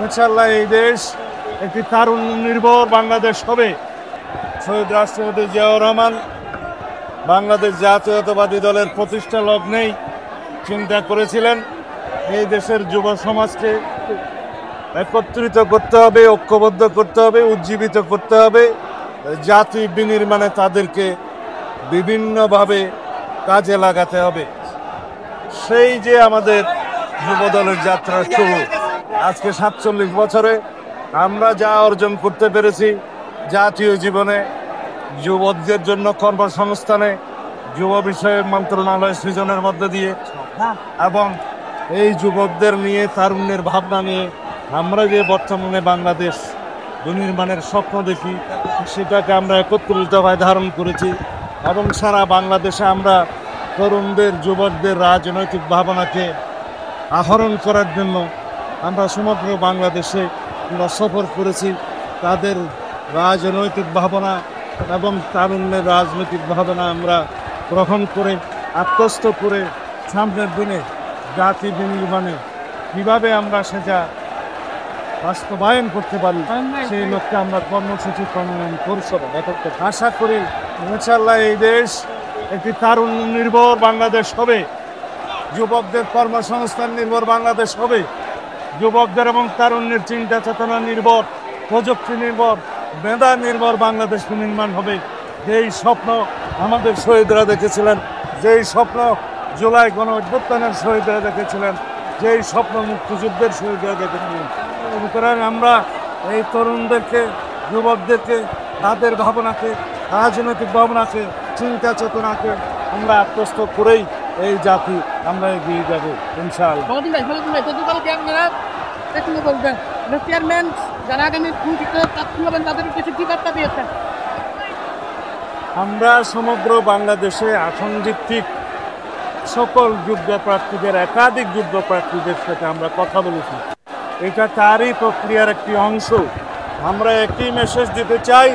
ইনশাআল্লাহ এই দেশ একটি তারুণ্য নির্ভর বাংলাদেশ হবে। শহীদ রাষ্ট্রপতি জিয়াউর রহমান বাংলাদেশ জাতীয়তাবাদী দলের প্রতিষ্ঠা লগ্নেই চিন্তা করেছিলেন এই দেশের যুব সমাজকে একত্রিত করতে হবে, ঐক্যবদ্ধ করতে হবে, উজ্জীবিত করতে হবে, জাতি বিনির্মাণে তাদেরকে বিভিন্নভাবে কাজে লাগাতে হবে। সেই যে আমাদের যুবদলের যাত্রা শুরু, আজকে 47 বছরে আমরা যা অর্জন করতে পেরেছি জাতীয় জীবনে, যুবকদের জন্য কর্মসংস্থানে যুব বিষয়ক মন্ত্রণালয় সৃজনের মধ্য দিয়ে এবং এই যুবকদের নিয়ে তারুণ্যের ভাবনা নিয়ে আমরা যে বর্তমানে বাংলাদেশ বিনির্মাণের স্বপ্ন দেখি সেটাকে আমরা একত্রিতভাবে ধারণ করেছি এবং সারা বাংলাদেশে আমরা তরুণদের, যুবকদের রাজনৈতিক ভাবনাকে আহরণ করার জন্য আমরা সমগ্র বাংলাদেশে আমরা সফর করেছি। তাদের রাজনৈতিক ভাবনা এবং তারুণ্যের রাজনৈতিক ভাবনা আমরা গ্রহণ করে আত্মস্থ করে সামনের দিনে জাতি বিনির্মাণে কীভাবে আমরা সেটা বাস্তবায়ন করতে পারি সেই লক্ষ্যে আমরা কর্মসূচি প্রণয়ন করছি। আশা করি ইনশাআল্লাহ এই দেশ একটি তারুণ্য নির্ভর বাংলাদেশ হবে, যুবকদের কর্মসংস্থান নির্ভর বাংলাদেশ হবে, যুবকদের এবং তারুণ্যের চিন্তা চেতনা নির্ভর, প্রযুক্তি নির্ভর, মেধা নির্ভর বাংলাদেশ নির্মাণ হবে। যেই স্বপ্ন আমাদের শহীদরা দেখেছিলেন, যেই স্বপ্ন জুলাই গণ অভ্যুত্থানের শহীদরা দেখেছিলেন, যেই স্বপ্ন মুক্তিযুদ্ধের শহীদরা দেখেছিলেন, সুতরাং আমরা এই তরুণদেরকে, যুবকদেরকে, তাদের ভাবনাকে, রাজনৈতিক ভাবনাকে, চিন্তা চেতনাকে আমরা আত্মস্থ করেই এই জাতি আমরা এগিয়ে যাব ইনশাআল্লাহ। আমরা সমগ্র বাংলাদেশে আসনভিত্তিক সকল যোগ্য প্রার্থীদের, একাধিক যোগ্য প্রার্থীদের সাথে আমরা কথা বলেছি। এটা তারই প্রক্রিয়ার একটি অংশ। আমরা একই মেসেজ দিতে চাই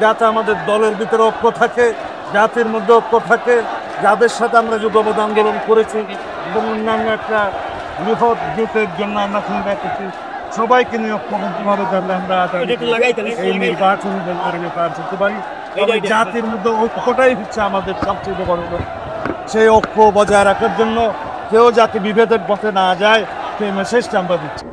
যাতে আমাদের দলের ভিতরে ঐক্য থাকে, জাতির মধ্যে ঐক্য থাকে, যাদের সাথে আমরা যুগপৎ আন্দোলন করেছি এবং অন্যান্য একটা বৃহৎ জোটের জন্য আমরা চিন্তা করছি, সবাইকে নিয়ে ঐক্যবদ্ধভাবে জানলে আমরা এই নির্বাচন করতে পারি। জাতির মধ্যে ঐক্যটাই হচ্ছে আমাদের সবচেয়ে বড়। সেই ঐক্য বজায় রাখার জন্য কেউ যাতে বিভেদের পথে না যায় সেই মেসেজটা আমরা দিচ্ছি।